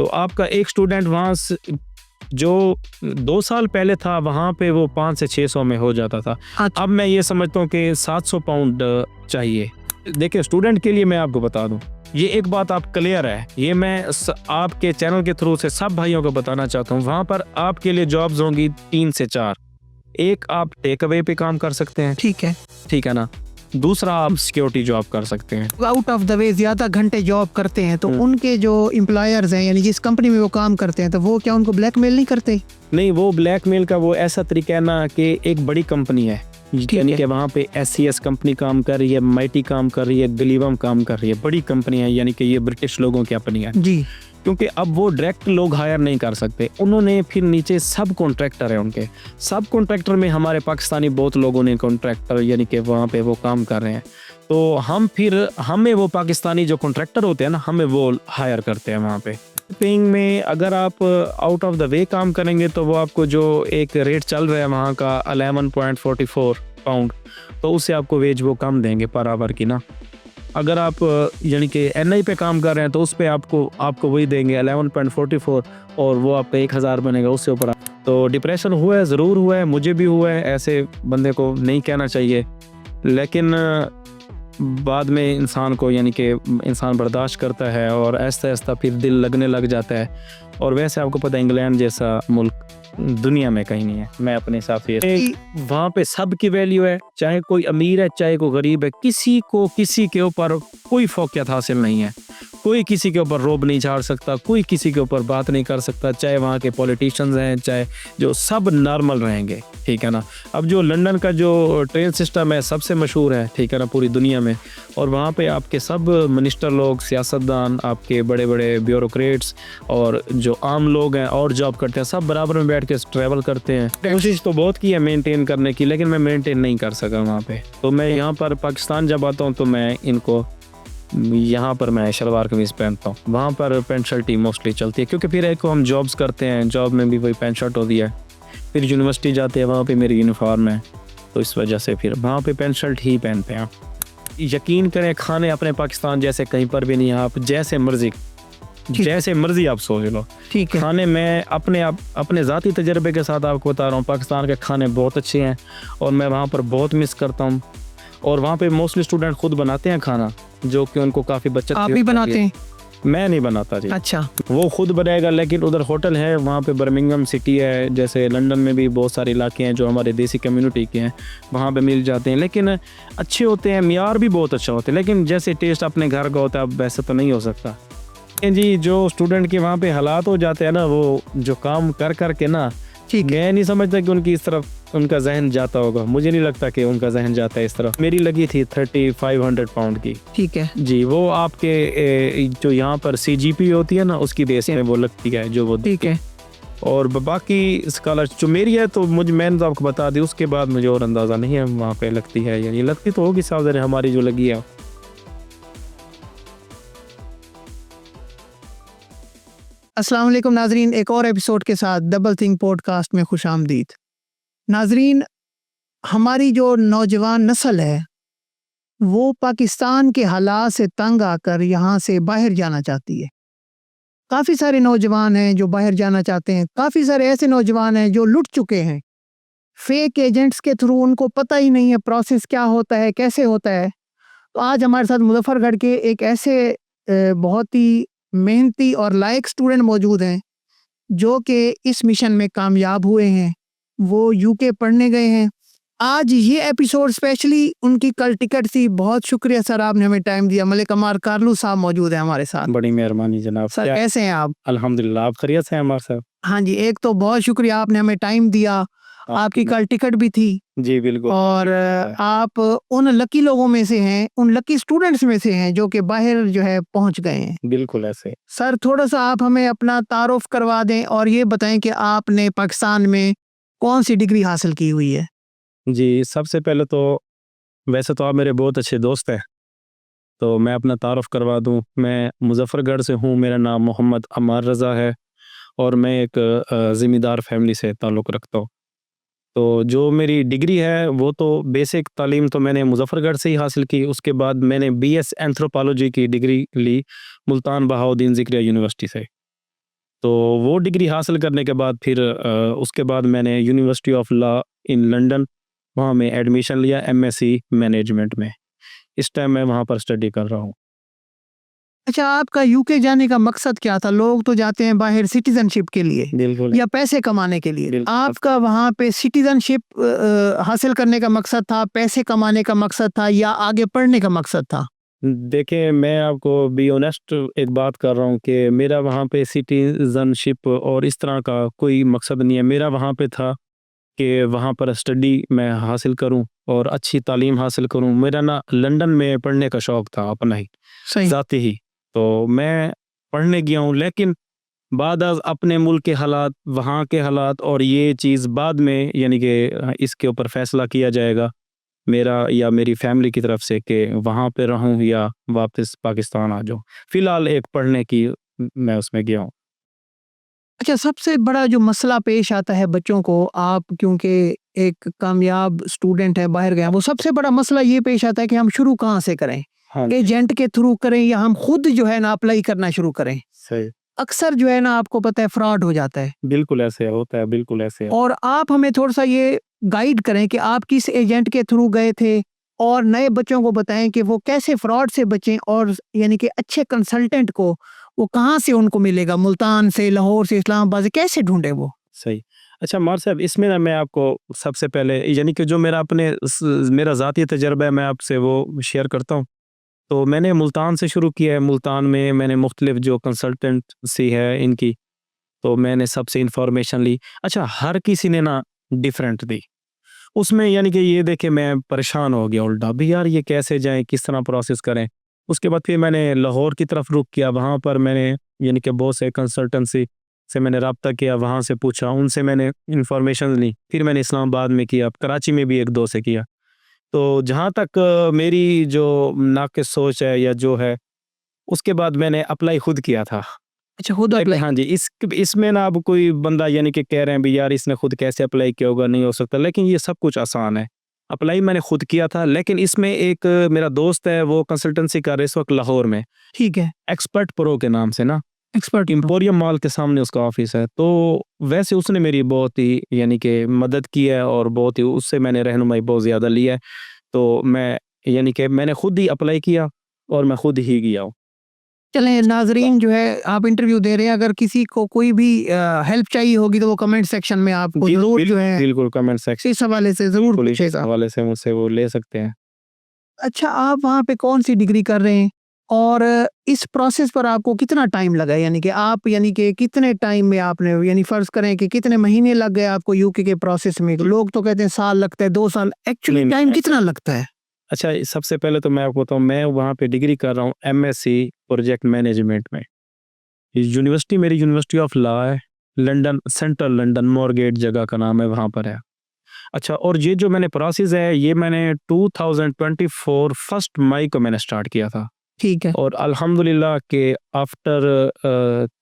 तो आपका एक स्टूडेंट वहाँ से जो 2 साल पहले था वहाँ पे वो 500 से 600 में हो जाता था। अच्छा। अब मैं ये समझता हूँ कि 700 पाउंड चाहिए। देखिए स्टूडेंट के लिए मैं आपको बता दूँ, ये एक बात आप क्लियर है, ये मैं आपके चैनल के थ्रू से सब भाइयों को बताना चाहता हूँ। वहाँ पर आपके लिए जॉब्स होंगी 3 से 4। एक आप टेक अवे पे काम कर सकते हैं, ठीक है ना। दूसरा आप सिक्योरिटी जॉब कर सकते हैं। आउट ऑफ द वे ज्यादा घंटे जॉब करते हैं तो उनके जो एम्प्लॉयर्स हैं यानी जिस कंपनी में वो काम करते हैं तो वो क्या उनको ब्लैकमेल नहीं करते? नहीं, वो ब्लैकमेल का वो ऐसा तरीका है ना कि एक बड़ी कंपनी है, यानी कि वहाँ पे SCS कंपनी काम कर रही है, माइटी काम कर रही है, गलीवम काम कर रही है, बड़ी कंपनी है, यानी कि ये ब्रिटिश लोगों की अपनी है जी। क्योंकि अब वो डायरेक्ट लोग हायर नहीं कर सकते, उन्होंने फिर नीचे सब कॉन्ट्रैक्टर है उनके। सब कॉन्ट्रैक्टर में हमारे पाकिस्तानी बहुत लोगों ने कॉन्ट्रैक्टर यानी कि वहाँ पे वो काम कर रहे हैं, तो हमें वो पाकिस्तानी जो कॉन्ट्रैक्टर होते हैं ना, हमें वो हायर करते हैं वहाँ पे। पेइंग में अगर आप आउट ऑफ द वे काम करेंगे तो वो आपको जो एक रेट चल रहा है वहाँ का 11.44 पाउंड, तो उससे आपको वेज वो कम देंगे पर आवर की ना। अगर आप यानी कि NI पे काम कर रहे हैं तो उस पे आपको वही देंगे 11.44 और वो आपका 1000 बनेगा, उससे ऊपर। तो डिप्रेशन हुआ है, ज़रूर हुआ है, मुझे भी हुआ है, ऐसे बंदे को नहीं कहना चाहिए, लेकिन बाद में इंसान को यानी कि इंसान बर्दाश्त करता है और ऐसा ऐसा फिर दिल लगने लग जाता है। और वैसे आपको पता है इंग्लैंड जैसा मुल्क दुनिया में कहीं नहीं है। मैं अपने हिसाब से वहाँ पे सब की वैल्यू है, चाहे कोई अमीर है चाहे कोई गरीब है, किसी के ऊपर कोई फौकियत हासिल नहीं है, कोई किसी के ऊपर रोब नहीं झाड़ सकता, कोई किसी के ऊपर बात नहीं कर सकता, चाहे वहाँ के पॉलिटिशियंस हैं चाहे जो, सब नॉर्मल रहेंगे, ठीक है ना। अब जो लंदन का जो ट्रेन सिस्टम है सबसे मशहूर है, ठीक है ना, पूरी दुनिया में, और वहाँ पे आपके सब मिनिस्टर लोग, सियासतदान, आपके बड़े बड़े ब्यूरोक्रेट्स और जो आम लोग हैं और जॉब करते हैं, सब बराबर में बैठ के ट्रैवल करते हैं। कोशिश तो बहुत की है मेंटेन करने की, लेकिन मैं मेंटेन नहीं कर सका वहाँ पे। तो मैं यहाँ पर पाकिस्तान जब आता हूँ तो मैं इनको यहाँ पर मैं शलवार कमीज़ पहनता हूँ, वहाँ पर पेंट शर्ट ही मोस्टली चलती है, क्योंकि फिर एक हम जॉब्स करते हैं, जॉब में भी वही पेंट शर्ट होती है। फिर यूनिवर्सिटी जाते हैं, वहाँ पे मेरी यूनिफॉर्म है, तो इस वजह से फिर वहाँ पे पेंट शर्ट ही पहनते हैं। यकीन करें, खाने अपने पाकिस्तान जैसे कहीं पर भी नहीं है। आप जैसे मर्जी आप सोच लो, ठीक है। खाने में अपने ज़ाती तजर्बे के साथ आपको बता रहा हूँ, पाकिस्तान के खाने बहुत अच्छे हैं और मैं वहाँ पर बहुत मिस करता हूँ। और वहाँ पे मोस्टली स्टूडेंट खुद बनाते हैं खाना, जो कि उनको काफ़ी बचत। आप भी बनाते हैं? मैं नहीं बनाता जी। अच्छा। वो खुद बनाएगा, लेकिन उधर होटल है, वहाँ पे बर्मिंघम सिटी है, जैसे लंदन में भी बहुत सारे इलाके हैं जो हमारे देसी कम्युनिटी के हैं, वहाँ पे मिल जाते हैं, लेकिन अच्छे होते हैं, मियार भी बहुत अच्छा होता है, लेकिन जैसे टेस्ट अपने घर का होता है अब वैसे तो नहीं हो सकता जी। जो स्टूडेंट के वहाँ पे हालात हो जाते हैं ना, वो जो काम कर कर के ना, मैं नहीं समझता कि उनकी इस तरफ उनका जहन जाता होगा, मुझे नहीं लगता कि उनका जहन जाता है इस तरफ। मेरी लगी थी 3500 पाउंड की, ठीक है जी। वो आपके जो यहाँ पर CGP होती है ना, उसकी बेस में वो लगती है जो वो, ठीक है। और बाकी स्कॉलर जो मेरी है तो मैंने तो आपको बता दी, उसके बाद मुझे और अंदाज़ा नहीं है वहाँ पे लगती है या नहीं लगती, तो होगी सावधानी हमारी जो लगी है। अस्सलाम वालेकुम नाजरीन, एक और एपिसोड के साथ डबल थिंक पॉडकास्ट में खुश आमदीद। नाजरीन, हमारी जो नौजवान नस्ल है वो पाकिस्तान के हालात से तंग आकर यहाँ से बाहर जाना चाहती है। काफ़ी सारे नौजवान हैं जो बाहर जाना चाहते हैं, काफ़ी सारे ऐसे नौजवान हैं जो लुट चुके हैं फेक एजेंट्स के थ्रू, उनको पता ही नहीं है प्रोसेस क्या होता है, कैसे होता है। तो आज हमारे साथ मुजफ्फरगढ़ के एक ऐसे बहुत ही मेहनती और लायक स्टूडेंट मौजूद हैं जो कि इस मिशन में कामयाब हुए हैं। वो UK पढ़ने गए हैं। आज ये एपिसोड स्पेशली उनकी कल टिकट थी। बहुत शुक्रिया सर, आपने हमें टाइम दिया। मलिक अमार कारलू साहब मौजूद है हमारे साथ। बड़ी मेहरबानी जनाब। सर कैसे हैं आप? अल्हम्दुलिल्लाह, आप खैरियत से हैं अमार साहब? हाँ जी, एक तो बहुत शुक्रिया आपने हमें टाइम दिया, आपकी कल टिकट भी थी जी बिल्कुल, और आप उन लकी लोगों में से हैं, उन लकी स्टूडेंट्स में से हैं जो कि बाहर जो है पहुंच गए हैं। बिल्कुल ऐसे। सर थोड़ा सा आप हमें अपना तारुफ करवा दें और ये बताएं कि आपने पाकिस्तान में कौन सी डिग्री हासिल की हुई है? जी, सबसे पहले तो वैसे तो आप मेरे बहुत अच्छे दोस्त हैं, तो मैं अपना तारुफ करवा दूं। मैं मुजफ्फरगढ़ से हूं, मेरा नाम मोहम्मद अमार रज़ा है और मैं एक ज़िम्मेदार फैमिली से ताल्लुक़ रखता हूं। तो जो मेरी डिग्री है वो तो बेसिक तालीम तो मैंने मुजफ्फरगढ़ से ही हासिल की। उसके बाद मैंने BS एंथ्रोपोलॉजी की डिग्री ली मुल्तान बहाउद्दीन ज़िक्रिया यूनिवर्सिटी से। तो वो डिग्री हासिल करने के बाद फिर उसके बाद मैंने university of law in London वहाँ में एडमिशन लिया एमएससी मैनेजमेंट में। इस टाइम मैं वहाँ पर स्टडी कर रहा हूँ। अच्छा, आपका यूके जाने का मकसद क्या था? लोग तो जाते हैं बाहर सिटीजनशिप के लिए बिल्कुल या पैसे कमाने के लिए। बिल्कुल। आपका वहाँ पे सिटीजनशिप हासिल करने का मकसद था, पैसे कमाने का मकसद था, या आगे पढ़ने का मकसद था? देखिए, मैं आपको बी ऑनेस्ट एक बात कर रहा हूँ कि मेरा वहाँ पे सिटीज़नशिप और इस तरह का कोई मकसद नहीं है। मेरा वहाँ पे था कि वहाँ पर स्टडी मैं हासिल करूँ और अच्छी तालीम हासिल करूँ। मेरा ना लंदन में पढ़ने का शौक़ था अपना ही, सही। ज़ाती ही। तो मैं पढ़ने गया हूँ, लेकिन बाद अपने मुल्क के हालात, वहाँ के हालात और ये चीज़ बाद में यानी कि इसके ऊपर फ़ैसला किया जाएगा मेरा या मेरी फैमिली की तरफ से कि वहाँ पे रहूँ या वापस पाकिस्तान आ जाऊँ। फ़िलहाल एक पढ़ने की मैं उसमें गया हूँ। अच्छा, सबसे बड़ा जो मसला पेश आता है बच्चों को, आप क्योंकि एक कामयाब स्टूडेंट है, बाहर गए हैं, वो सबसे बड़ा मसला ये पेश आता है कि हम शुरू कहाँ से करें? हाँ, एजेंट के थ्रू करें या हम खुद जो है ना अप्लाई करना शुरू करें? सही। अक्सर जो है ना आपको पता है फ्रॉड हो जाता है, बिल्कुल ऐसे होता है, बिल्कुल ऐसे है। और आप हमें थोड़ा-सा ये गाइड करें कि आप किस एजेंट के थ्रू गए थे, और नए बच्चों को बताएं कि वो कैसे फ्रॉड से बचें, और यानी कि अच्छे कंसल्टेंट को वो कहाँ से उनको मिलेगा? मुल्तान से, लाहौर से, इस्लामाबाद से कैसे ढूंढे वो? सही। अच्छा मार साहब, इसमें ना मैं आपको सबसे पहले यानी कि जो मेरा अपने मेरा ज़ाती तजर्बा है मैं आपसे वो शेयर करता हूँ। तो मैंने मुल्तान से शुरू किया है। मुल्तान में मैंने मुख्तलिफ जो कंसल्टेंसी है इनकी, तो मैंने सबसे इन्फॉर्मेशन ली। अच्छा, हर किसी ने ना डिफरेंट दी। उसमें यानी कि ये देखे मैं परेशान हो गया उल्टा, भी यार ये कैसे जाएँ, किस तरह प्रोसेस करें? उसके बाद फिर मैंने लाहौर की तरफ रुख किया। वहाँ पर मैंने यानी कि बहुत से कंसल्टेंसी से मैंने राब्ता किया, वहाँ से पूछा, उनसे मैंने इन्फॉर्मेशन ली। फिर मैंने इस्लामाबाद में किया, कराची में भी 1-2 से किया। तो जहाँ तक मेरी जो नाक़िस सोच है या जो है, उसके बाद मैंने अप्लाई खुद किया था। अच्छा, खुद लेकिन अप्लाई? हाँ जी, इसमें ना अब कोई बंदा यानी कि कह रहे हैं भी यार इसने खुद कैसे अप्लाई किया होगा, नहीं हो सकता, लेकिन ये सब कुछ आसान है। अप्लाई मैंने खुद किया था, लेकिन इसमें एक मेरा दोस्त है वो कंसल्टेंसी कर रहा है इस वक्त लाहौर में, ठीक है। एक्सपर्ट प्रो के नाम से ना, एक्सपर्ट। एम्पोरियम मॉल के सामने उसका ऑफिस है। तो वैसे उसने मेरी बहुत ही यानी कि मदद की है और बहुत ही उससे मैंने रहनुमाई बहुत ज़्यादा ली है। तो मैं यानी कि मैंने खुद ही अप्लाई किया और मैं खुद ही गया हूँ। चलें नाज़रीन, जो है आप इंटरव्यू दे रहे हैं, अगर किसी को कोई भी हेल्प चाहिए होगी तो वो कमेंट सेक्शन में आपको ज़रूर जो है बिल्कुल कमेंट सेक्शन इस हवाले से ज़रूर इस पूछेगा। हवाले से मुझसे वो ले सकते हैं। अच्छा, आप वहाँ पे कौन-सी डिग्री कर रहे हैं? और इस प्रोसेस पर आपको कितना टाइम लगा? यानी कि आप यानी कि कितने टाइम में आपने, यानी फ़र्ज़ करें कि कितने महीने लग गए आपको यूके के प्रोसेस में? लोग तो कहते हैं साल लगता है, 2 साल, एक्चुअली नहीं, टाइम कितना लगता है? अच्छा, सबसे पहले तो मैं आपको बताऊँ, मैं वहाँ पे डिग्री कर रहा हूँ एमएससी प्रोजेक्ट मैनेजमेंट में। यूनिवर्सिटी मेरी यूनिवर्सिटी ऑफ लॉ है, लंदन, सेंट्रल लंदन, मोरगेट जगह का नाम है, वहाँ पर है। अच्छा, और ये जो मैंने प्रोसेस है ये मैंने 2024 फर्स्ट मई को मैंने स्टार्ट किया था, ठीक है। और अल्हम्दुलिल्लाह के आफ्टर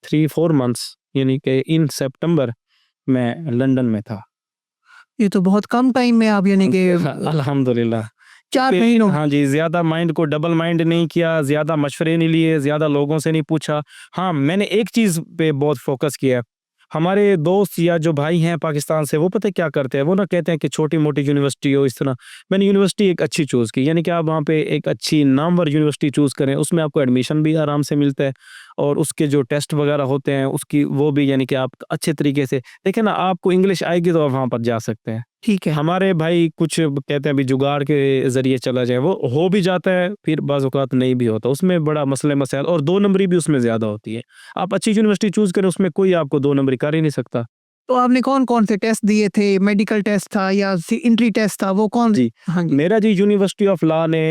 3-4 मंथ्स यानी कि इन सितंबर मैं लंदन में था। ये तो बहुत कम टाइम में आप यानी कि अल्हम्दुलिल्लाह। 4 महीनों। हाँ जी, ज़्यादा माइंड को डबल माइंड नहीं किया, ज़्यादा मशवरे नहीं लिए, ज़्यादा लोगों से नहीं पूछा। हाँ, मैंने एक चीज़ पे बहुत फ़ोकस किया। हमारे दोस्त या जो भाई हैं पाकिस्तान से, वो पता है क्या करते हैं? वो ना कहते हैं कि छोटी-मोटी यूनिवर्सिटी हो इस तरह। मैंने यूनिवर्सिटी एक अच्छी चूज़ की, यानी कि आप वहाँ पे एक अच्छी नामवर यूनिवर्सिटी चूज़ करें, उसमें आपको एडमिशन भी आराम से मिलता है और उसके जो टेस्ट वगैरह होते हैं, उसकी वो भी यानी कि आप अच्छे तरीके से देखिए ना, आपको इंग्लिश आएगी तो आप वहाँ पर जा सकते हैं। ठीक है। हमारे भाई कुछ कहते हैं अभी जुगाड़ के ज़रिए चला जाए, वो हो भी जाता है, फिर बाज़ औक़ात नहीं भी होता। उसमें बड़ा मसले-मसाइल और 2 नंबरी भी उसमें ज़्यादा होती है। आप अच्छी यूनिवर्सिटी चूज़ करें, उसमें कोई आपको 2 नंबरी कर ही नहीं सकता। तो आपने कौन-कौन से टेस्ट दिए थे? मेडिकल टेस्ट था या एंट्री टेस्ट था? वो कौन? जी, हाँ जी। मेरा जी यूनिवर्सिटी ऑफ लॉ ने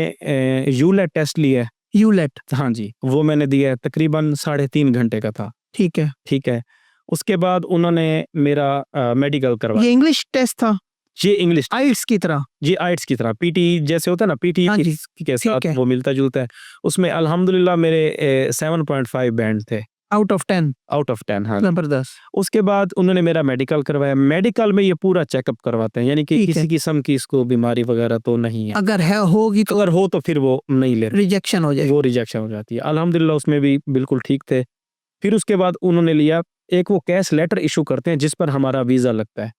यूलेट टेस्ट लिया है। यूलेट। हाँ जी, वो मैंने दिया है, तकरीबन 3.5 घंटे का था। ठीक है। ठीक है। उसके बाद उन्होंने मेरा मेडिकल करवाया। ये इंग्लिश टेस्ट था? ये इंग्लिश आइल्स की तरह? जी, आइट्स की तरह पीटी जैसे होता है ना, पीटी हाँ जी, के ठीक साथ है। वो मिलता-जुलता है। उसमें अल्हम्दुलिल्लाह मेरे 7.5 बैंड थे आउट ऑफ 10? Out of 10। हाँ। ज़बरदस्त। उसके बाद उन्होंने मेरा मेडिकल करवाया। मेडिकल में ये पूरा चेकअप करवाते हैं, यानी कि ठीक है। किसी किस्म की इसको बीमारी वगैरह तो नहीं है। अगर है होगी तो अगर हो तो फिर वो नहीं लेते, रिजेक्शन हो जाएगी। वो रिजेक्शन हो जाती है। अल्हम्दुलिल्लाह उसमें भी बिल्कुल ठीक थे। फिर उसके बाद उन्होंने लिया एक वो कैश लेटर इशू करते हैं जिस पर हमारा वीज़ा लगता है,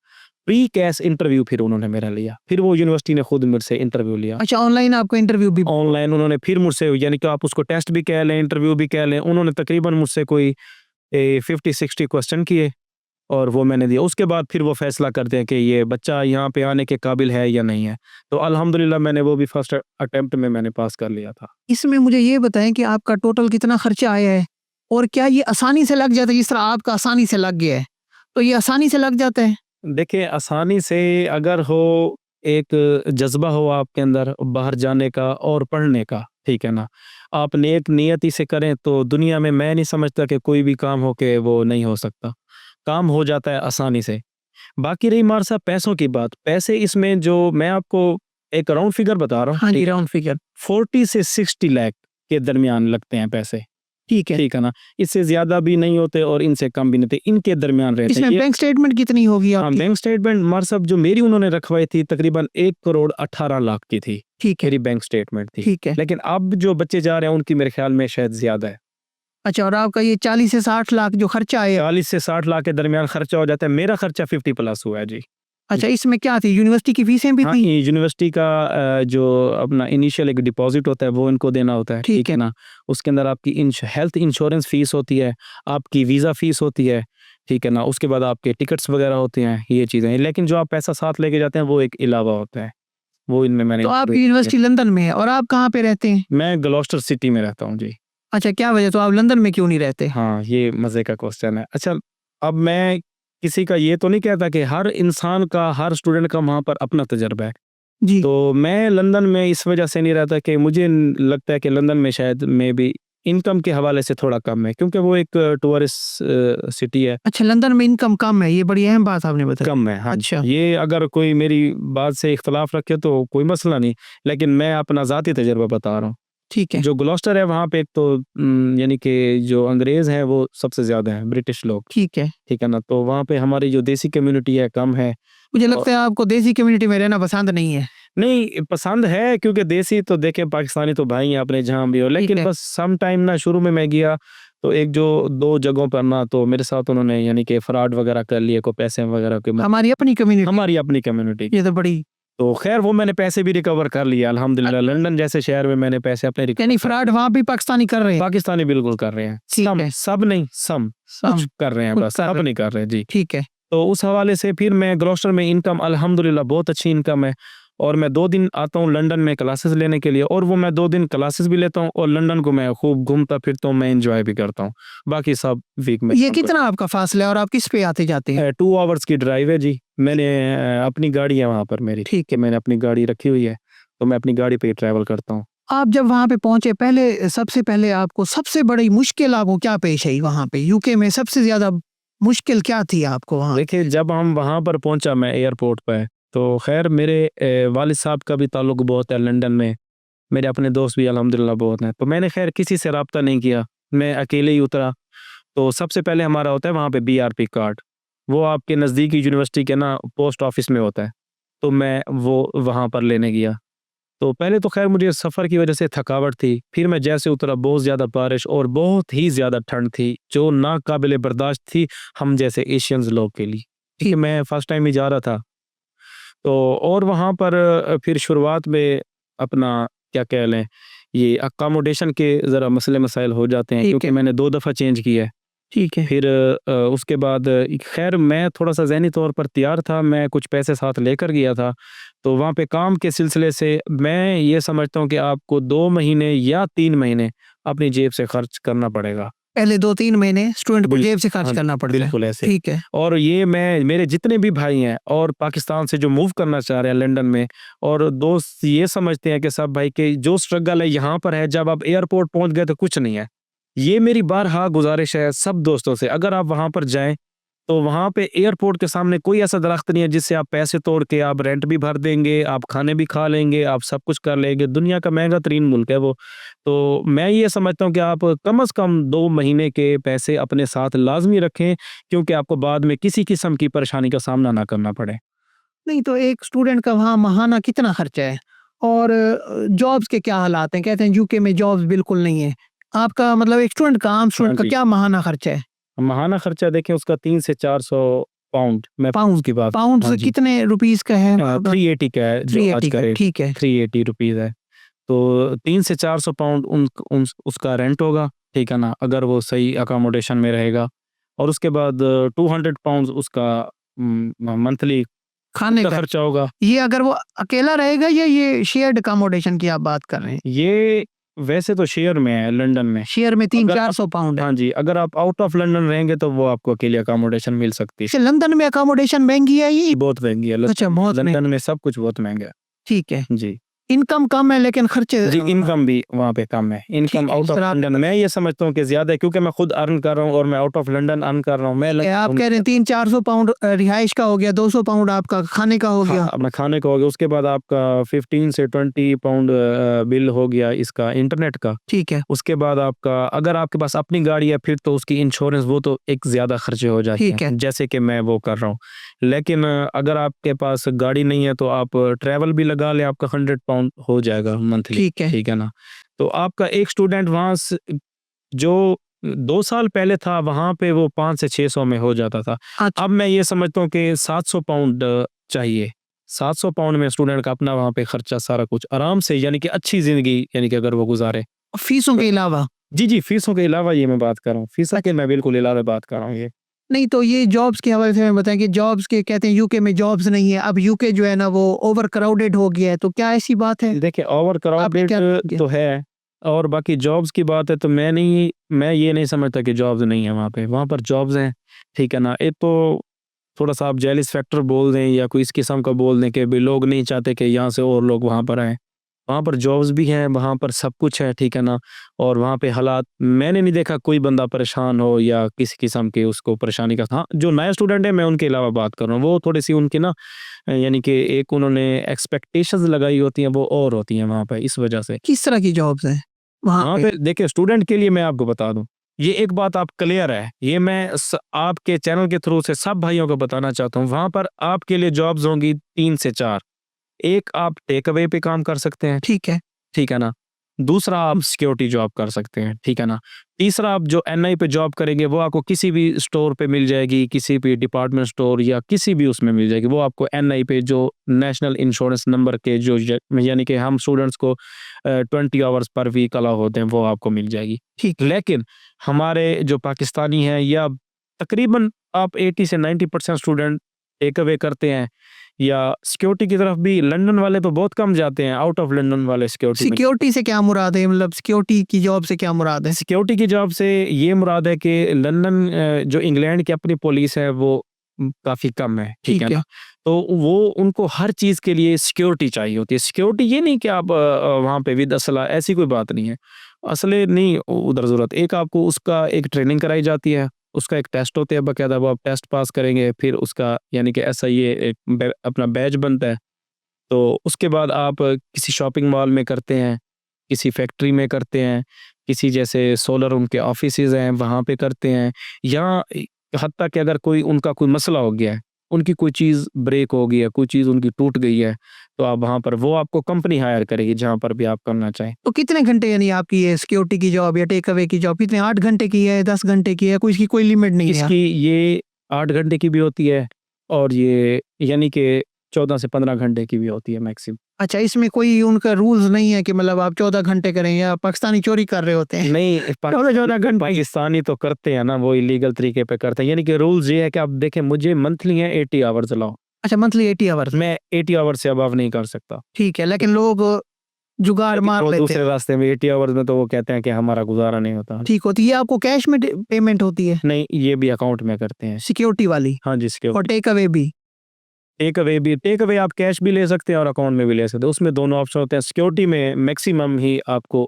प्री कैश इंटरव्यू फिर उन्होंने मेरा लिया, फिर वो यूनिवर्सिटी ने खुद मुझसे इंटरव्यू लिया। अच्छा, ऑनलाइन आपको इंटरव्यू भी? ऑनलाइन उन्होंने फिर मुझसे, यानी कि आप उसको टेस्ट भी कह लें, इंटरव्यू भी कह लें, उन्होंने तकरीबन मुझसे कोई 50-60 क्वेश्चन किए और वो मैंने दिया। उसके बाद फिर वो फैसला करते हैं कि ये बच्चा यहाँ पे आने के काबिल है या नहीं है। तो अल्हम्दुलिल्लाह मैंने वो भी फर्स्ट अटेम्प्ट में मैंने पास कर लिया था। इसमें मुझे ये बताएं कि आपका टोटल कितना खर्चा आया है और क्या ये आसानी से लग जाता है? जिस तरह आपका आसानी से लग गया है, तो ये आसानी से लग जाता है? देखिए, आसानी से अगर हो, एक जज्बा हो आपके अंदर बाहर जाने का और पढ़ने का, ठीक है ना, आप नेक नियति से करें तो दुनिया में मैं नहीं समझता कि कोई भी काम हो के वो नहीं हो सकता, काम हो जाता है आसानी से। बाकी रही मार साहब पैसों की बात, पैसे इसमें जो मैं आपको एक राउंड फिगर बता रहा हूँ, हाँ जी, राउंड फिगर। 40 से 60 लाख के दरमियान लगते हैं पैसे, ठीक है। ठीक है ना, इससे ज्यादा भी नहीं होते और इनसे कम भी नहीं होते, इनके दरमियान रहते इसमें हैं। बैंक स्टेटमेंट कितनी होगी हाँ, आपकी? बैंक स्टेटमेंट मार साहब जो मेरी उन्होंने रखवाई थी तकरीबन 1,18,00,000 की थी, ठीक है, मेरी बैंक स्टेटमेंट थी। ठीक है। लेकिन अब जो बच्चे जा रहे हैं उनकी मेरे ख्याल में शायद ज्यादा है, अच्छा, और आपका ये 40 से 60 लाख जो खर्चा आया? 40 से 60 लाख के दरमियान खर्चा हो जाता है। मेरा खर्चा 50 प्लस हुआ है जी। अच्छा, इसमें क्या थी? यूनिवर्सिटी की फीसें भी हाँ, थी? ये यूनिवर्सिटी का जो अपना इनिशियल एक डिपॉजिट होता है वो इनको देना होता है, ठीक ठीक है है। ना। उसके अंदर आपकी हेल्थ इंश्योरेंस फीस होती है, आपकी वीज़ा फीस होती है, ठीक है ना। उसके बाद आपके टिकट्स वगैरह होते हैं, ये चीज़ें। लेकिन जो आप पैसा साथ लेके जाते हैं वो एक अलावा होता है, वो इनमें मैंने तो आपकी include यूनिवर्सिटी लंदन में है और आप कहाँ पे रहते हैं? किया। मैं ग्लॉस्टर सिटी में रहता हूँ जी। अच्छा, क्या वजह? तो आप लंदन में क्यों नहीं रहते? हाँ, ये मज़े का क्वेश्चन है। अच्छा, अब मैं किसी का ये तो नहीं कहता कि हर इंसान का, हर स्टूडेंट का वहाँ पर अपना तजर्बा है। जी। तो मैं लंदन में इस वजह से नहीं रहता कि मुझे लगता है कि लंदन में शायद मे बी इनकम के हवाले से थोड़ा कम है, क्योंकि वो एक टूरिस्ट सिटी है, अच्छा, लंदन में इनकम कम है, ये बड़ी अहम बात आपने बताई। कम है। हाँ, अच्छा, ये अगर कोई मेरी बात से इख्तलाफ रखे तो कोई मसला नहीं, लेकिन मैं अपना ज़ाती तजर्बा बता रहा हूँ। ठीक है, जो ग्लॉस्टर है वहाँ पे एक तो यानी कि जो अंग्रेज़ हैं वो सबसे ज़्यादा हैं, ब्रिटिश लोग, ठीक है। ठीक है ना। तो वहाँ पे हमारी जो देसी कम्युनिटी है कम है। मुझे और लगता है आपको देसी कम्युनिटी में रहना पसंद नहीं है। नहीं, पसंद है, क्योंकि देसी तो देखें पाकिस्तानी तो भाई हैं अपने जहाँ भी हो, लेकिन है। बस सम टाइम ना शुरू में मैं गया तो एक जो 2 जगहों पर ना तो मेरे साथ उन्होंने यानी कि फ्रॉड वगैरह कर लिए, को पैसे वगैरह के हमारी अपनी कम्युनिटी? हमारी अपनी कम्युनिटी। ये तो बड़ी, तो खैर वो मैंने पैसे भी रिकवर कर लिए अल्हम्दुलिल्लाह। लंदन जैसे शहर में मैंने पैसे अपने यानी फ्रॉड वहाँ भी पाकिस्तानी कर रहे हैं? पाकिस्तानी बिल्कुल कर रहे हैं। ठीक सम, है। सब नहीं, सम कुछ कर रहे हैं, कुछ बस कर सब रहे- नहीं कर रहे जी। ठीक है। तो उस हवाले से फिर मैं ग्लॉस्टर में इनकम अल्हम्दुलिल्लाह बहुत अच्छी इनकम है, और मैं 2 दिन आता हूँ लंदन में क्लासेस लेने के लिए, और वो मैं 2 दिन क्लासेस भी लेता हूँ और लंदन को मैं खूब घूमता फिरता हूँ, मैं एंजॉय भी करता हूँ। बाकी सब वीक में ये कितना आपका फासला है और आप किस पे आते जाते हैं? 2 आवर्स की ड्राइव है जी। मैंने अपनी गाड़ी है वहाँ पर मेरी, ठीक है। मैंने अपनी गाड़ी रखी हुई है, तो मैं अपनी गाड़ी पे ही ट्रैवल करता हूँ। आप जब वहाँ पे पहुंचे, पहले सबसे पहले आपको सबसे बड़ी मुश्किल आपको क्या पेश आई वहाँ पे? यूके में सबसे ज्यादा मुश्किल क्या थी आपको वहाँ? देखिए, जब हम वहाँ पर पहुंचा मैं एयरपोर्ट पे, तो खैर मेरे वालिद साहब का भी ताल्लुक बहुत है लंदन में, मेरे अपने दोस्त भी अल्हम्दुलिल्लाह बहुत हैं, तो मैंने खैर किसी से रब्ता नहीं किया, मैं अकेले ही उतरा। तो सबसे पहले हमारा होता है वहाँ पे बीआरपी कार्ड, वो आपके नज़दीकी यूनिवर्सिटी के ना पोस्ट ऑफिस में होता है, तो मैं वो वहाँ पर लेने गया। तो पहले तो खैर मुझे सफ़र की वजह से थकावट थी, फिर मैं जैसे उतरा बहुत ज़्यादा बारिश और बहुत ही ज़्यादा ठंड थी, जो नाकाबिले बर्दाश्त थी हम जैसे एशियंस लोग के लिए, क्योंकि मैं फर्स्ट टाइम ही जा रहा था। तो और वहाँ पर फिर शुरुआत में अपना क्या कह लें, ये अकोमोडेशन के ज़रा मसले मसाइल हो जाते हैं, ठीक क्योंकि है। मैंने 2 दफ़ा चेंज किया है। ठीक है। फिर उसके बाद खैर मैं थोड़ा-सा ज़हनी तौर पर तैयार था, मैं कुछ पैसे साथ लेकर गया था। तो वहाँ पे काम के सिलसिले से मैं ये समझता हूँ कि आपको 2 महीने या 3 महीने अपनी जेब से खर्च करना पड़ेगा। पहले 2-3 महीने स्टूडेंट को जेब से खर्च हाँ, करना पड़ता है। बिल्कुल ऐसे। ठीक है। और ये मैं, मेरे जितने भी भाई हैं और पाकिस्तान से जो मूव करना चाह रहे हैं लंदन में, और दोस्त ये समझते हैं कि सब भाई के जो स्ट्रगल है यहाँ पर है, जब आप एयरपोर्ट पहुँच गए तो कुछ नहीं है। ये मेरी बारहा गुजारिश है सब दोस्तों से, अगर आप वहाँ पर जाएँ तो वहाँ पे एयरपोर्ट के सामने कोई ऐसा दरख्त नहीं है जिससे आप पैसे तोड़ के आप रेंट भी भर देंगे, आप खाने भी खा लेंगे, आप सब कुछ कर लेंगे। दुनिया का महंगा तरीन मुल्क है वो। तो मैं ये समझता हूँ कि आप कम से कम 2 महीने के पैसे अपने साथ लाज़मी रखें, क्योंकि आपको बाद में किसी किस्म की परेशानी का सामना ना करना पड़े। नहीं तो एक स्टूडेंट का वहाँ माहाना कितना खर्चा है और जॉब्स के क्या हालात हैं? कहते हैं यूके में जॉब्स बिल्कुल नहीं है। आपका मतलब एक स्टूडेंट का आम स्टूडेंट का जी। क्या माहाना खर्चा है? माहाना खर्चा देखें उसका 3 से 400 पाउंड, मैं पाउंड की बात। पाउंड हाँ से जी। कितने रुपीस का है? 380 का है जो आज 380 का का, रेट, ठीक है। 380 रुपीज़ है। तो 3 से 400 पाउंड उसका रेंट होगा, ठीक है ना? अगर वो सही अकोमोडेशन में रहेगा, और उसके बाद 200 पाउंड्स उसका मंथली खाने का का खर्चा होगा। ये अगर वो अकेला रहेगा या ये शेयर्ड अकोमोडेशन की आप बात कर रहे हैं? ये वैसे तो शेयर में है लंदन में। शेयर में अगर आप 300-400 पाउंड है। हाँ जी, अगर आप आउट ऑफ लंदन रहेंगे तो वो आपको अकेली अकोमोडेशन मिल सकती है। अच्छा, लंदन में अकोमोडेशन महंगी है ये? बहुत महंगी है अच्छा, बहुत महंगी। लंदन में सब कुछ बहुत महंगा है। ठीक है। जी। इनकम कम है लेकिन खर्चे जी, इनकम भी वहाँ पे कम है। ठीक इनकम है, आउट ऑफ सर आप लंदन मैं ये समझता हूँ कि ज़्यादा है, क्योंकि मैं खुद अर्न कर रहा हूँ और मैं आउट ऑफ लंदन अर्न कर रहा हूँ। मैं आप कह रहे हैं 300-400 पाउंड रिहाइश का हो गया, 200 पाउंड आपका खाने का हो गया। अपना खाने का हो गया, उसके बाद आपका 15 से 20 पाउंड बिल हो गया इसका इंटरनेट का। ठीक है, उसके बाद आपका अगर आपके पास अपनी गाड़ी है फिर तो उसकी इंश्योरेंस वो तो एक ज़्यादा खर्चे हो जाते ठीक है। हैं, जैसे कि मैं वो कर रहा हूँ। लेकिन अगर आपके पास गाड़ी नहीं है तो आप ट्रैवल भी लगा लें, आपका 100 पाउंड हो जाएगा मंथली, ठीक है। ठीक है ना? तो आपका एक स्टूडेंट वहाँ से जो 2 साल पहले था वहाँ पे वो 5 से 600 में हो जाता था। अच्छा, अब मैं ये समझता हूँ कि 700 पाउंड चाहिए। 700 पाउंड में स्टूडेंट का अपना वहाँ पे खर्चा सारा कुछ आराम से, यानी कि अच्छी ज़िंदगी, यानी कि अगर वो गुज़ारे। फीसों के अलावा? जी, जी, फ़ीसों के अलावा ये मैं बात कर रहा हूँ। फ़ीसों के मैं बिल्कुल अलावा बात कर रहा हूँ ये। नहीं तो ये जॉब्स के हवाले से हमें बताएं कि जॉब्स के कहते हैं यूके में जॉब्स नहीं है, अब यूके जो है ना वो ओवर क्राउडेड हो गया है, तो क्या ऐसी बात है? देखिए ओवर आप क्राउडेड क्या तो है, और बाकी जॉब्स की बात है तो मैं ये नहीं समझता कि जॉब्स नहीं है वहाँ पे। वहाँ पर जॉब्स हैं, ठीक है ना? एक तो थोड़ा-सा आप जेलस फैक्टर बोल दें या कोई इस किस्म का बोल दें कि भई लोग नहीं चाहते कि यहाँ से और लोग वहाँ पर आएँ। वहाँ पर जॉब्स भी हैं, वहाँ पर सब कुछ है, ठीक है ना? और वहाँ पे हालात मैंने नहीं देखा कोई बंदा परेशान हो या किसी किस्म की उसको परेशानी का। हाँ, जो नए स्टूडेंट हैं मैं उनके अलावा बात कर रहा हूँ। वो थोड़ी-सी उनकी ना यानी कि एक उन्होंने एक्सपेक्टेशंस लगाई होती हैं वो और होती हैं वहाँ पे, इस वजह से। किस तरह की जॉब्स हैं वहाँ वहाँ पे? पे देखिए स्टूडेंट के लिए मैं आपको बता दूँ, ये एक बात आप क्लियर है, ये मैं आपके चैनल के थ्रू से सब भाइयों को बताना चाहता हूँ। वहाँ पर आपके लिए जॉब्स होंगी 3 से 4। एक आप टेक अवे पे काम कर सकते हैं, ठीक है, ठीक है ना? दूसरा आप सिक्योरिटी जॉब कर सकते हैं, ठीक है ना? तीसरा आप जो एनआई पे जॉब करेंगे वो आपको किसी भी स्टोर पे मिल जाएगी, किसी भी डिपार्टमेंट स्टोर या किसी भी उसमें मिल जाएगी। वो आपको एनआई पे जो नेशनल इंश्योरेंस नंबर के जो यानी कि हम स्टूडेंट्स को 20 आवर्स पर वीक अलाउ होते हैं वो आपको मिल जाएगी। ठीक। लेकिन हमारे जो पाकिस्तानी हैं या तकरीबन आप 80 से 90% स्टूडेंट टेक अवे करते हैं, या सिक्योरिटी की तरफ भी लंदन वाले तो बहुत कम जाते हैं, आउट ऑफ लंदन वाले सिक्योरिटी में। सिक्योरिटी से क्या मुराद है? मतलब सिक्योरिटी की जॉब से क्या मुराद है? सिक्योरिटी की जॉब से ये मुराद है कि लंदन जो इंग्लैंड की अपनी पुलिस है वो काफ़ी कम है, ठीक है ठीक है। ना? तो वो उनको हर चीज़ के लिए सिक्योरिटी चाहिए होती है। सिक्योरिटी ये नहीं कि आप वहाँ पे विद असला, ऐसी कोई बात नहीं है। असले नहीं उधर ज़रूरत, एक आपको उसका एक ट्रेनिंग कराई जाती है, उसका एक टेस्ट होता है बाकायदा, वो आप टेस्ट पास करेंगे, फिर उसका यानी कि एसआईए एक अपना बैच बनता है। तो उसके बाद आप किसी शॉपिंग मॉल में करते हैं, किसी फैक्ट्री में करते हैं, किसी जैसे सोलर उनके ऑफिसेज़ हैं वहाँ पे करते हैं, या हत्ता कि अगर कोई उनका कोई मसला हो गया है, उनकी कोई चीज़ ब्रेक हो गई है, कोई चीज़ उनकी टूट गई है, तो आप वहाँ पर वो आपको कंपनी हायर करेगी जहाँ पर भी आप करना चाहें। तो कितने घंटे यानी आपकी ये सिक्योरिटी की जॉब या टेक अवे की जॉब कितने 8 घंटे की है, 10 घंटे की है, कोई इसकी कोई लिमिट नहीं है? इसकी ये 8 घंटे की भी होती है और ये यानी कि 14 से 15 घंटे की भी होती है मैक्सिमम। अच्छा, इसमें कोई उनका रूल्स नहीं है कि मतलब आप 14 घंटे करें या पाकिस्तानी चोरी कर रहे होते हैं? नहीं, 14-14 घंटे। पाकिस्तानी तो करते हैं ना, वो इलीगल तरीके पे करते हैं। यानी कि रूल्स ये है कि आप देखें मुझे मंथली है 80 आवर्स अलाउ। अच्छा, मंथली 80 आवर्स। मैं 80 आवर्स से अबव नहीं कर सकता। ठीक है, लेकिन लोग जुगाड़ मार वो लेते दूसरे हैं। रास्ते में 80 आवर्स में तो वो कहते हैं कि हमारा गुज़ारा नहीं होता। ठीक होती है, आपको कैश में पेमेंट होती है नहीं, ये भी अकाउंट में करते हैं। सिक्योरिटी वाली हाँ जी, और टेक अवे भी? टेक अवे आप कैश भी ले सकते हैं और अकाउंट में भी ले सकते हैं। उसमें दोनों ऑप्शन होते हैं। सिक्योरिटी में मैक्सिमम ही आपको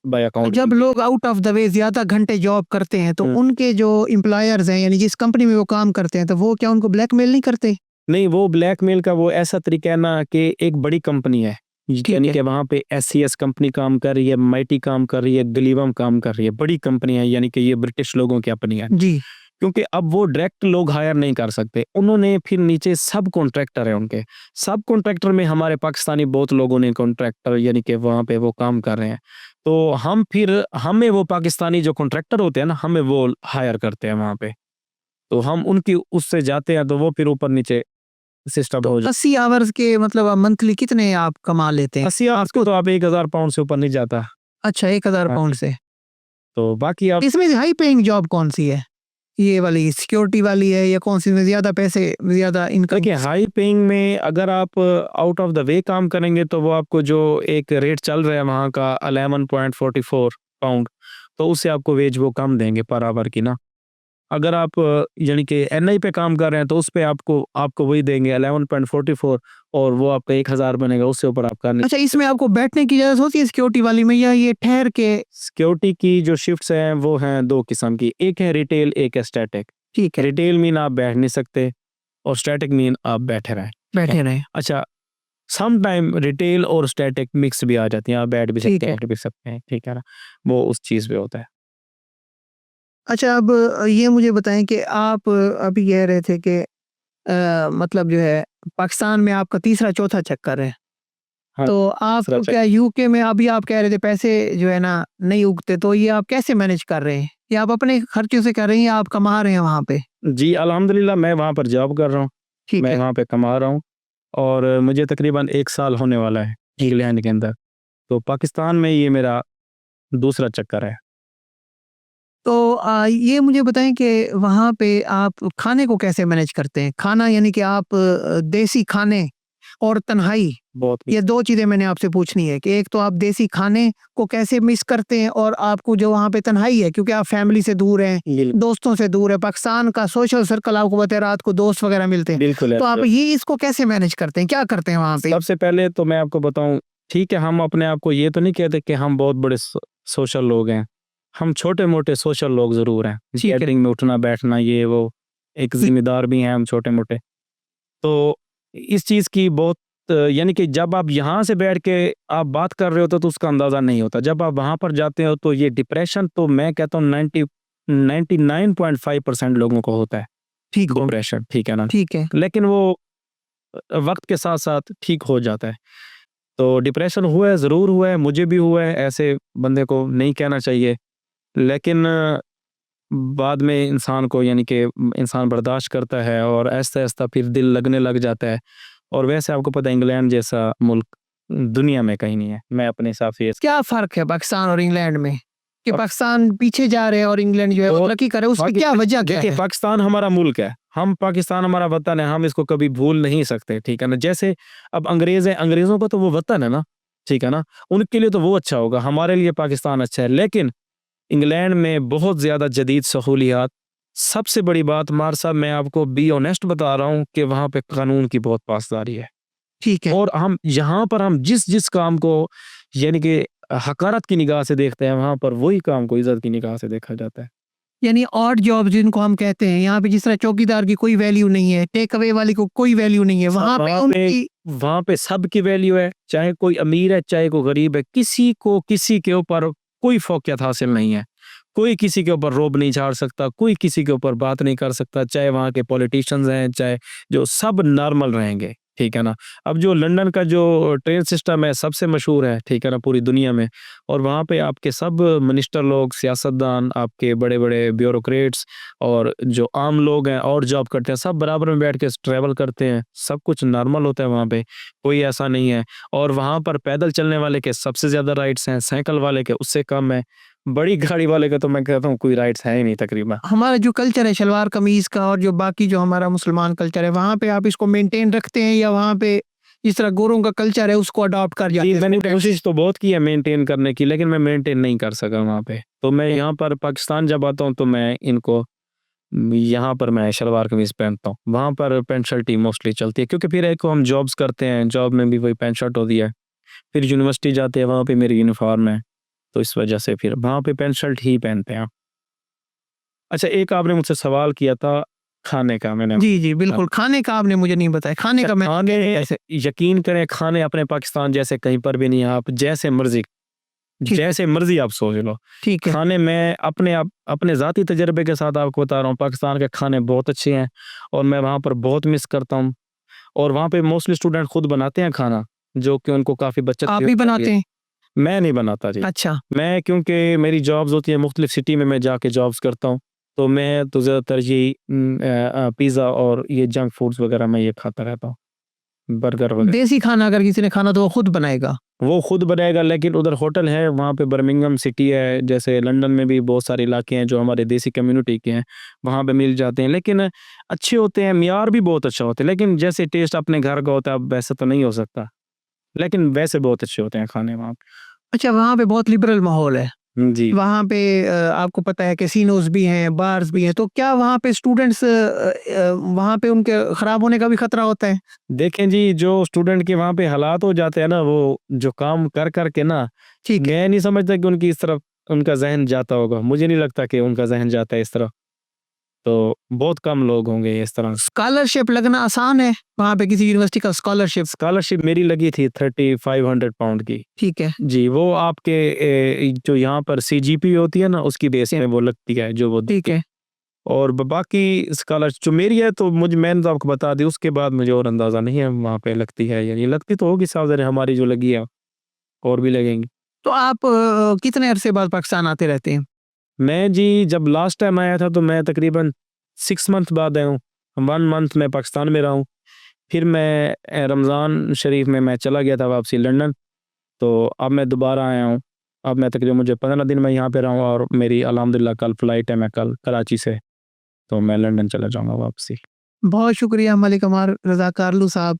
बाय अकाउंट। जब लोग आउट ऑफ द वे ज्यादा घंटे जॉब करते हैं तो उनके जो एम्प्लॉयर्स हैं यानी जिस कंपनी में वो काम करते हैं तो वो क्या उनको ब्लैकमेल नहीं करते? नहीं, वो ब्लैकमेल का वो ऐसा तरीका है ना कि एक बड़ी कंपनी है, यानी है। कि वहाँ पे एससीएस कंपनी काम कर रही है, माइटी काम कर रही है, गलीवम काम कर रही है, बड़ी कंपनी है, यानी कि ये ब्रिटिश लोगों की अपनी है। जी। क्योंकि अब वो डायरेक्ट लोग हायर नहीं कर सकते, उन्होंने फिर नीचे सब कॉन्ट्रैक्टर है उनके। सब कॉन्ट्रैक्टर में हमारे पाकिस्तानी बहुत लोगों ने कॉन्ट्रैक्टर यानी कि वहाँ पे वो काम कर रहे हैं। तो हम फिर हमें वो पाकिस्तानी जो कॉन्ट्रैक्टर होते हैं ना, हमें वो हायर करते हैं वहाँ पे। तो हम उनकी उससे जाते हैं तो वो फिर ऊपर नीचे सिस्टम हो जाता 80 आवर्स के मतलब मंथली कितने आप कमा लेते है। हैं? 80 आपको तो आप 1000 पाउंड से ऊपर नहीं जाता। अच्छा 1000 हाँ। पाउंड से। तो बाकी आप इसमें हाई पेइंग जॉब कौन सी है? ये वाली सिक्योरिटी वाली है या कौन सी में ज्यादा पैसे ज्यादा इनकम? देखिए हाई पेइंग में अगर आप आउट ऑफ द वे काम करेंगे तो वो आपको जो एक रेट चल रहा है वहाँ का 11.44 पाउंड, तो उससे आपको वेज वो कम देंगे पर आवर की ना। अगर आप यानी कि एनआई पे काम कर रहे हैं तो उस पे आपको आपको वही देंगे 11.44 और वो आपका 1000 बनेगा, उससे ऊपर आप कर नहीं। अच्छा इसमें आपको बैठने की इजाजत होती है सिक्योरिटी वाली में या ये ठहर के? सिक्योरिटी की जो शिफ्ट्स हैं वो हैं दो किस्म की, एक है रिटेल, एक है स्टैटिक। ठीक है, रिटेल मीन आप बैठ नहीं सकते और स्टैटिक मीन आप बैठे रहें। बैठे रहे। अच्छा, सम टाइम रिटेल और स्टैटिक मिक्स भी आ जाती हैं, आप बैठ भी ठीक सकते हैं, है। बैठ भी सकते हैं, ठीक है ना, वो उस चीज़ पे होता है। अच्छा अब ये मुझे बताएं कि आप अभी कह रहे थे कि मतलब जो है पाकिस्तान में आपका तीसरा चौथा चक्कर है, हाँ, तो आप तीसरा क्या यूके में अभी आप कह रहे थे पैसे जो है ना नहीं उगते, तो ये आप कैसे मैनेज कर रहे हैं? या आप अपने खर्चों से कर रहे हैं या आप कमा रहे हैं वहाँ पे? जी अल्हम्दुलिल्लाह मैं वहाँ पर जॉब कर रहा हूँ, ठीक मैं है। वहाँ पे कमा रहा हूँ और मुझे तकरीबन 1 साल होने वाला है इंग्लैंड के अंदर। तो पाकिस्तान में ये मेरा दूसरा चक्कर है। तो ये मुझे बताएं कि वहाँ पे आप खाने को कैसे मैनेज करते हैं? खाना यानी कि आप देसी खाने और तन्हाई, बहुत ये 2 चीज़ें मैंने आपसे पूछनी है कि एक तो आप देसी खाने को कैसे मिस करते हैं और आपको जो वहाँ पे तन्हाई है क्योंकि आप फैमिली से दूर हैं, बिल दोस्तों से दूर है, पाकिस्तान का सोशल सर्कल आपको पता है रात को दोस्त वगैरह मिलते हैं। बिल्कुल है। तो आप ये इसको कैसे मैनेज करते हैं? क्या करते हैं वहाँ पे? सबसे पहले तो मैं आपको बताऊँ, ठीक है, हम अपने आप को ये तो नहीं कहते कि हम बहुत बड़े सोशल लोग हैं। हम छोटे-मोटे सोशल लोग ज़रूर हैं। ठीक है। गैदरिंग में उठना-बैठना ये वो, एक ज़िम्मेदार भी हैं हम छोटे-मोटे। तो इस चीज़ की बहुत यानी कि जब आप यहाँ से बैठ के आप बात कर रहे होते हो तो उसका अंदाज़ा नहीं होता। जब आप वहाँ पर जाते हो तो ये डिप्रेशन तो मैं कहता हूँ 99.5% लोगों को होता है, ठीक हो डिप्रेशन, ठीक है ना? ठीक है। लेकिन वो वक़्त के साथ-साथ ठीक हो जाता है। तो डिप्रेशन हुआ है, ज़रूर हुआ है, मुझे भी हुआ है, ऐसे बंदे को नहीं कहना चाहिए। लेकिन बाद में इंसान को यानी कि इंसान बर्दाश्त करता है और आहिस्ता-आहिस्ता फिर दिल लगने लग जाता है। और वैसे आपको पता है इंग्लैंड जैसा मुल्क दुनिया में कहीं नहीं है। मैं अपने हिसाब से ये क्या फ़र्क है पाकिस्तान और इंग्लैंड में? कि अब पाकिस्तान पीछे जा रहे हैं और इंग्लैंड जो है वो तो तरक्की कर रहा है, उसकी क्या वजह क्या देखिए है? पाकिस्तान हमारा मुल्क है। हम पाकिस्तान हमारा वतन है, हम इसको कभी भूल नहीं सकते, ठीक है ना? जैसे अब अंग्रेज़ हैं, अंग्रेज़ों का तो वो वतन है ना, ठीक है ना? उनके लिए तो वो अच्छा होगा, हमारे लिए पाकिस्तान अच्छा है। लेकिन इंग्लैंड में बहुत ज़्यादा जदीद सहूलियात, सबसे बड़ी बात मार साहब मैं आपको बी ऑनेस्ट बता रहा हूँ कि वहाँ पे कानून की बहुत पासदारी है। ठीक है। और हम यहाँ पर हम जिस काम को यानी कि हकारत की निगाह से देखते हैं, वहाँ पर वही काम को इज़्ज़त की निगाह से देखा जाता है। यानी ऑड जॉब जिनको हम कहते हैं, यहाँ पे जिस तरह चौकीदार की कोई वैल्यू नहीं है, टेक अवे वाली को कोई वैल्यू नहीं है, वहाँ पे उनकी वहाँ पे सबकी वैल्यू है, चाहे कोई अमीर है, चाहे कोई गरीब है, किसी को किसी के ऊपर कोई फ़ौक़ियत हासिल नहीं है। कोई किसी के ऊपर रोब नहीं झाड़ सकता, कोई किसी के ऊपर बात नहीं कर सकता, चाहे वहाँ के पॉलिटिशियंस हैं, चाहे जो सब नॉर्मल रहेंगे, ठीक है ना? अब जो लंदन का जो ट्रेन सिस्टम है सबसे मशहूर है, ठीक है ना, पूरी दुनिया में और वहाँ पे आपके सब मिनिस्टर लोग, सियासतदान, आपके बड़े-बड़े ब्यूरोक्रेट्स और जो आम लोग हैं और जॉब करते हैं, सब बराबर में बैठ के ट्रैवल करते हैं, सब कुछ नॉर्मल होता है वहाँ पे, कोई ऐसा नहीं है और वहाँ पर पैदल चलने वाले के सबसे ज़्यादा राइट्स हैं, साइकिल वाले के उससे कम है, बड़ी गाड़ी वाले का तो मैं कहता हूँ कोई राइट्स है ही नहीं तकरीबन। हमारा जो कल्चर है शलवार कमीज का और जो बाकी जो हमारा मुसलमान कल्चर है, वहाँ पे आप इसको मेंटेन रखते हैं या वहाँ पे जिस तरह गोरों का कल्चर है उसको अडॉप्ट कर जाते जी, हैं? मैंने कोशिश तो बहुत की है मेंटेन करने की, लेकिन मैं मेंटेन नहीं कर सका वहाँ पे। तो मैं यहाँ पर पाकिस्तान जब आता हूँ तो मैं इनको यहाँ पर मैं शलवार कमीज़ पहनता हूँ। वहाँ पर पैंट शर्ट ही मोस्टली चलती है क्योंकि फिर एक हम जॉब्स करते हैं, जॉब में भी वही पैंट शर्ट होती है। फिर यूनिवर्सिटी जाते हैं, वहाँ पे मेरी यूनिफ़ॉर्म है, तो इस वजह से फिर वहाँ पे पैंट शर्ट ही पहनते हैं। अच्छा, एक आपने मुझसे सवाल किया था खाने का, मैंने जी, जी, बिल्कुल। खाने का आपने मुझे नहीं बताया, खाने का मैं खाने ऐसे यकीन करें खाने अपने पाकिस्तान जैसे कहीं पर भी नहीं है, आप जैसे मर्ज़ी ठीक। जैसे मर्जी आप सोच लो। ठीक है। खाने में अपने ज़ाती तजर्बे के साथ आपको बता रहा हूँ, पाकिस्तान के खाने बहुत अच्छे हैं और मैं वहाँ पर बहुत मिस करता हूँ। और वहाँ पे मोस्टली स्टूडेंट खुद बनाते हैं खाना, जो कि उनको काफ़ी बचत आप भी ही हो जाती बनाते है। हैं? मैं नहीं बनाता जी। अच्छा। मैं क्योंकि मेरी जॉब्स होती है मुख्तलिफ सिटी में, मैं जाके जॉब्स करता हूँ, तो मैं तो ज़्यादातर यही पिज़्ज़ा और ये जंक फूड्स वगैरह मैं ये खाता रहता हूँ, बर्गर वगैरह। देसी खाना अगर किसी ने खाना तो वो खुद बनाएगा। वो खुद बनाएगा, लेकिन उधर होटल है, वहाँ पे बर्मिंघम सिटी है, जैसे लंदन में भी बहुत सारे इलाके हैं जो हमारे देसी कम्युनिटी के हैं, वहाँ पे मिल जाते हैं, लेकिन अच्छे होते हैं, मियार भी बहुत अच्छा होता है, लेकिन जैसे टेस्ट अपने घर का होता है अब वैसे तो नहीं हो सकता, लेकिन वैसे बहुत अच्छे होते हैं खाने वहाँ अच्छा, वहाँ पे बहुत लिबरल माहौल है। पे। जी। वहाँ पे आपको पता है कैसीनोज भी हैं, बार्स भी हैं, तो क्या वहाँ पे स्टूडेंट्स वहाँ पे उनके खराब होने का भी खतरा होता है? देखें जी, जो स्टूडेंट के वहाँ पे हालात हो जाते हैं ना, वो जो काम कर कर के ना, ठीक है। मैं नहीं समझता कि उनकी इस तरफ उनका जहन जाता होगा, मुझे नहीं लगता कि उनका जहन जाता है इस तरफ, तो बहुत कम लोग होंगे इस तरह। स्कॉलरशिप लगना आसान है वहाँ पे किसी यूनिवर्सिटी का स्कॉलरशिप? स्कॉलरशिप मेरी लगी थी 3500 की। ठीक है। जी, वो आपके जो यहाँ पर सीजीपी होती है ना, उसकी बेस में वो लगती है जो वो। ठीक है। और बाकी स्कॉलरशिप जो मेरी है तो मैंने तो आपको बता दी, उसके बाद मुझे और अंदाजा नहीं है वहाँ पे लगती है या नहीं लगती, तो होगी साथ हमारी जो लगी है और भी लगेंगी। तो आप कितने अरसे बाद पाकिस्तान आते रहते हैं? मैं जी जब लास्ट टाइम आया था तो मैं तकरीबन 6 मंथ बाद आया हूँ, 1 मंथ मैं पाकिस्तान में रहा हूँ, फिर मैं रमज़ान शरीफ में मैं चला गया था वापसी लंदन, तो अब मैं दोबारा आया हूँ। अब मैं तकरीबन मुझे 15 दिन मैं यहाँ पे रहा हूँ और मेरी अल्हम्दुलिल्लाह कल फ्लाइट है, मैं कल कराची से, तो मैं लंदन चला जाऊँगा वापसी। बहुत शुक्रिया मलिक अमार रज़ा कारलू साहब।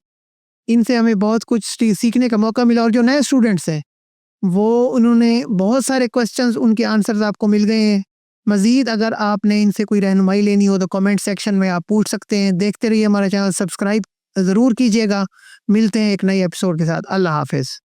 इनसे हमें बहुत कुछ सीखने का मौका मिला और जो नए स्टूडेंट्स हैं वो उन्होंने बहुत सारे क्वेश्चंस उनके आंसर्स आपको मिल गए हैं। मज़ीद अगर आपने इनसे कोई रहनुमाई लेनी हो तो कमेंट सेक्शन में आप पूछ सकते हैं। देखते रहिए हमारा चैनल, सब्सक्राइब ज़रूर कीजिएगा। मिलते हैं एक नई एपिसोड के साथ। अल्लाह हाफ़िज़।